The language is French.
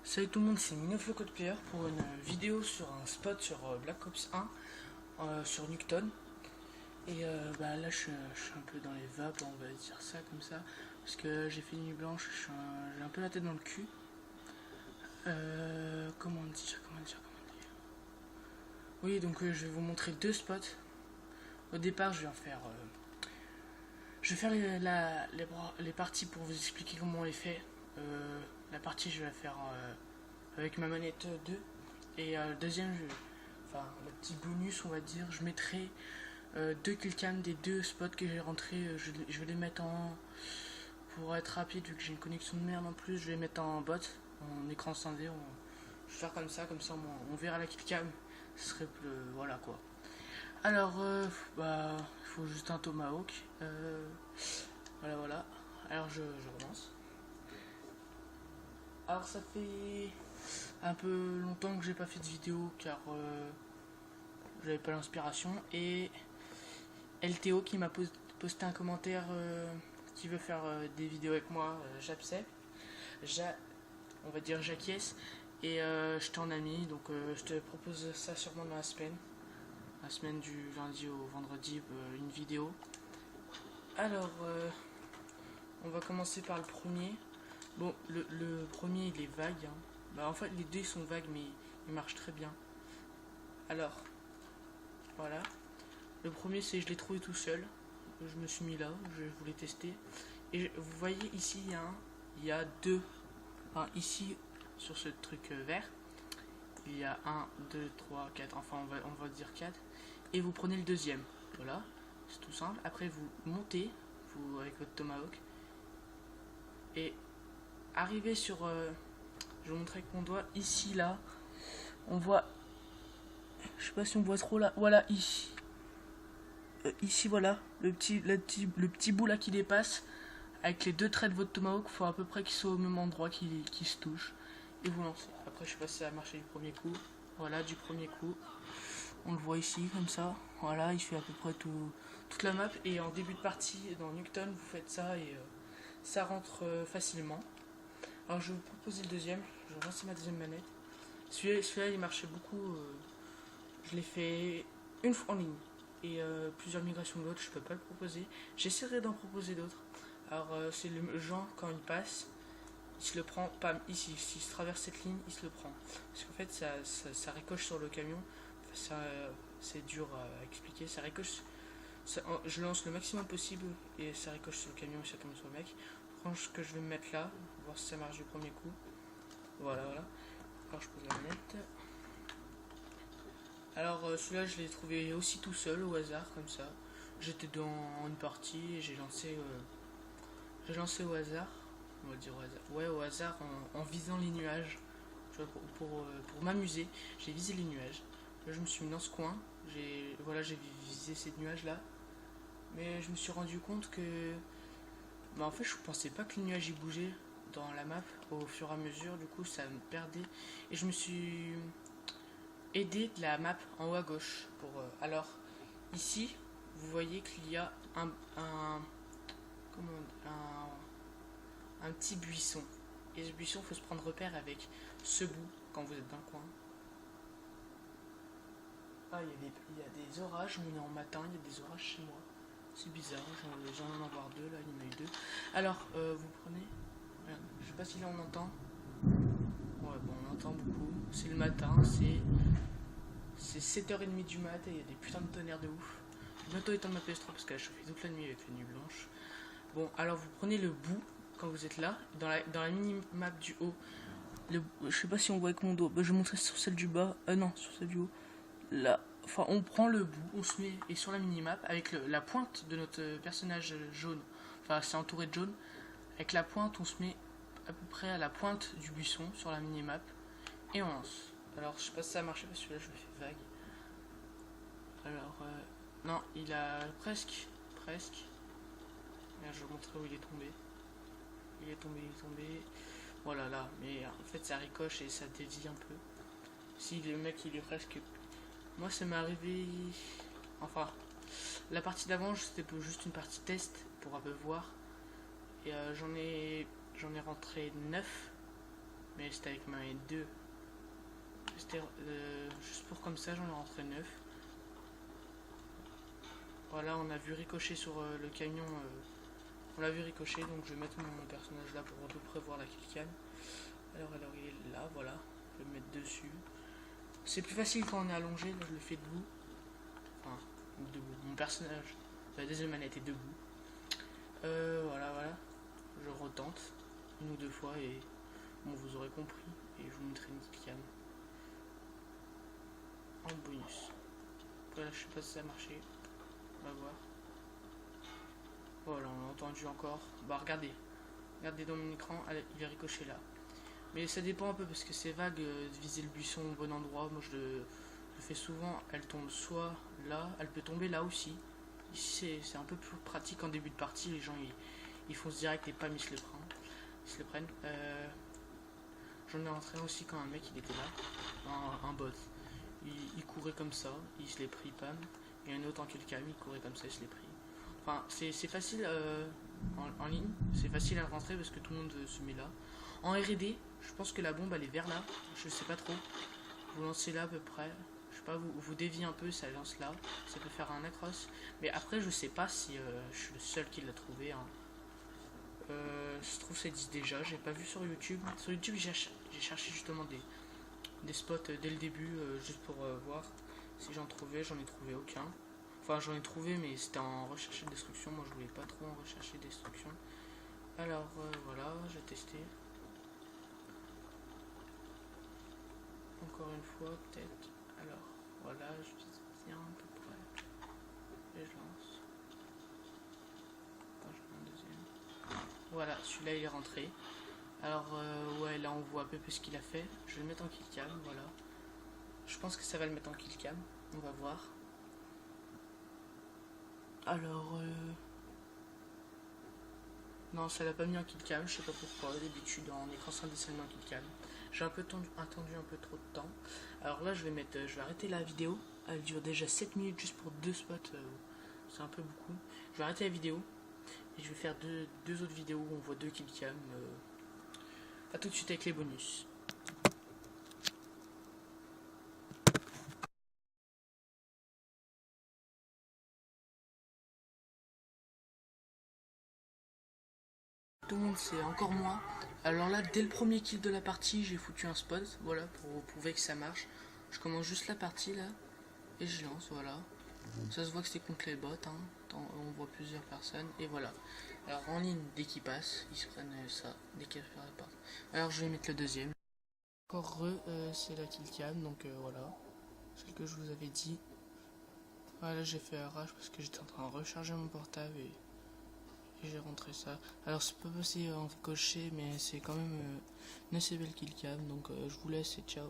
Salut tout le monde, c'est Minoflo Code Player pour une vidéo sur un spot sur Black Ops 1 sur Nuketown. Et là je suis un peu dans les vapes, on va dire ça comme ça, parce que j'ai fait une nuit blanche, j'ai un peu la tête dans le cul. Comment dire. Oui, donc je vais vous montrer deux spots. Au départ je vais faire les parties pour vous expliquer comment on les fait. La partie je vais la faire avec ma manette 2. Et le deuxième, le petit bonus on va dire, je mettrai deux killcams des deux spots que j'ai rentrés. Je vais les mettre pour être rapide, vu que j'ai une connexion de merde en plus, je vais les mettre en bot, en écran scindé. Je vais faire comme ça on verra la killcam. Ce serait voilà quoi. Alors il faut juste un tomahawk. Voilà. Alors je relance. Alors ça fait un peu longtemps que j'ai pas fait de vidéo car j'avais pas l'inspiration, et LTO qui m'a posté un commentaire qui veut faire des vidéos avec moi, j'accepte. On va dire j'acquiesce, et je t'en ami, donc je te propose ça sûrement dans la semaine du lundi au vendredi, une vidéo. Alors on va commencer par le premier. Bon, le premier il est vague, hein. En fait les deux ils sont vagues, mais ils marchent très bien. Alors voilà, le premier c'est je l'ai trouvé tout seul, je me suis mis là, je voulais tester, et vous voyez ici il y a deux, ici sur ce truc vert il y a 1, 2, 3, 4, enfin on va dire 4, et vous prenez le deuxième. Voilà, c'est tout simple. Après vous montez avec votre tomahawk et arrivez sur je vous montre avec mon doigt ici, là on voit, je sais pas si on voit trop là, voilà ici, voilà le petit bout là qui dépasse. Avec les deux traits de votre tomahawk, faut à peu près qu'ils soient au même endroit, qui se touchent, et vous lancez. Après je sais pas si ça a marché du premier coup. Voilà, du premier coup on le voit ici comme ça. Voilà, il fait à peu près toute la map, et en début de partie dans Nuketown vous faites ça, et ça rentre facilement. Alors je vais vous proposer le deuxième, je vais lancer ma deuxième manette. Celui-là il marchait beaucoup, je l'ai fait une fois en ligne, et plusieurs migrations d'autres, je peux pas le proposer. J'essaierai d'en proposer d'autres. Alors c'est le genre, quand il passe, il se le prend, pam, ici, s'il se traverse cette ligne, il se le prend. Parce qu'en fait ça ricoche sur le camion, c'est dur à expliquer, ça ricoche, je lance le maximum possible, et ça ricoche sur le camion et ça tombe sur le mec. Ce que je vais me mettre là, voir si ça marche du premier coup. Voilà. Alors je pose la manette. Alors celui-là je l'ai trouvé aussi tout seul au hasard comme ça. J'étais dans une partie et j'ai lancé au hasard. On va dire au hasard. Ouais, au hasard, en visant les nuages. Tu vois, pour m'amuser, j'ai visé les nuages. Là je me suis mis dans ce coin. J'ai visé ces nuages là. Mais je me suis rendu compte que en fait je pensais pas que les nuages y bougeaient dans la map au fur et à mesure, du coup ça me perdait, et je me suis aidé de la map en haut à gauche alors ici vous voyez qu'il y a un petit buisson, et ce buisson faut se prendre repère avec ce bout quand vous êtes dans le coin. Il y a des orages, on est en matin, il y a des orages chez moi. C'est bizarre, j'en viens d'en voir deux, là, il y en a eu deux. Alors, vous prenez... Regarde, je sais pas si là on entend. Ouais, bon, on entend beaucoup. C'est le matin, c'est 7h30 du mat, et il y a des putains de tonnerres de ouf. Je vais bientôt éteindre ma PS3 parce qu'elle a chauffé toute la nuit avec la nuit blanche. Bon, alors vous prenez le bout, quand vous êtes là, dans la mini-map du haut. Je sais pas si on voit avec mon dos, je vais montrer sur celle du bas. Non, sur celle du haut. Là. Enfin, on prend le bout, on se met sur la minimap avec la pointe de notre personnage jaune. Enfin, c'est entouré de jaune. Avec la pointe, on se met à peu près à la pointe du buisson sur la minimap, et on lance. Alors, je sais pas si ça a marché parce que là, je le fais vague. Alors, non, il a presque. Là, je vais vous montrer où il est tombé. Il est tombé. Voilà, là. Mais en fait, ça ricoche et ça dévie un peu. Si le mec, il est presque... Moi ça m'est arrivé, enfin la partie d'avant c'était juste une partie test pour un peu voir, Et j'en ai rentré 9, mais c'était avec ma 2. C'était juste pour comme ça, j'en ai rentré 9. Voilà, on a vu ricocher sur le camion. On l'a vu ricocher, donc je vais mettre mon personnage là pour à peu près voir la killcam. Alors il est là, voilà. Je vais me mettre dessus. C'est plus facile quand on est allongé, là je le fais debout. Enfin, debout. Mon personnage, la deuxième manette est debout. Voilà. Je retente une ou deux fois et bon, vous aurez compris. Et je vous montrerai une killcam en bonus. Après là, je sais pas si ça a marché. On va voir. Voilà, on l'a entendu encore. Bah regardez dans mon écran, il est ricoché là. Mais ça dépend un peu parce que c'est vague de viser le buisson au bon endroit. Moi je le fais souvent, elle tombe soit là, elle peut tomber là aussi. Ici c'est un peu plus pratique en début de partie, les gens ils foncent direct et pas ils se le prennent. J'en ai rentré aussi quand un mec il était là, un bot. Il courait comme ça, il se l'est pris, pam. Et un autre en killcam, il courait comme ça, il se l'est pris. Enfin, c'est facile en ligne, c'est facile à rentrer parce que tout le monde se met là. En R&D, je pense que la bombe elle est vers là, je sais pas trop. Vous lancez là à peu près, je sais pas, vous déviez un peu, ça lance là, ça peut faire un across. Mais après, je sais pas si je suis le seul qui l'a trouvé. Hein. Je trouve que ça existe déjà, j'ai pas vu sur YouTube. Sur YouTube, j'ai cherché justement des spots dès le début, juste pour voir si j'en trouvais. J'en ai trouvé aucun. Enfin, j'en ai trouvé, mais c'était en recherche et destruction. Moi, je voulais pas trop en recherche et destruction. Alors, voilà, j'ai testé. Encore une fois, peut-être. Alors, voilà, je dis bien à peu près. Et je lance. Attends, je mets un deuxième. Voilà, celui-là, il est rentré. Alors, ouais, là, on voit un peu plus ce qu'il a fait. Je vais le mettre en killcam, voilà. Je pense que ça va le mettre en killcam. On va voir. Alors, non, ça l'a pas mis en killcam, je sais pas pourquoi. D'habitude, en écran scindé, ça le met en killcam. J'ai un peu attendu un peu trop de temps. Alors là, je vais arrêter la vidéo. Elle dure déjà 7 minutes juste pour 2 spots. C'est un peu beaucoup. Je vais arrêter la vidéo. Et je vais faire deux autres vidéos où on voit 2 killcam. A tout de suite avec les bonus. Tout le monde c'est encore moi. Alors là, dès le premier kill de la partie, j'ai foutu un spot, voilà, pour prouver que ça marche. Je commence juste la partie là, et je lance, voilà. Ça se voit que c'est contre les bots, hein. On voit plusieurs personnes, et voilà. Alors en ligne, dès qu'ils passent, ils se prennent ça, dès qu'ils ferment la porte. Alors je vais mettre le deuxième. Encore c'est la killcam, donc voilà. Celle que je vous avais dit. Voilà, j'ai fait un rage parce que j'étais en train de recharger mon portable et j'ai rentré ça. Alors c'est pas passé en ricochet, mais c'est quand même une assez belle killcam, donc je vous laisse et ciao.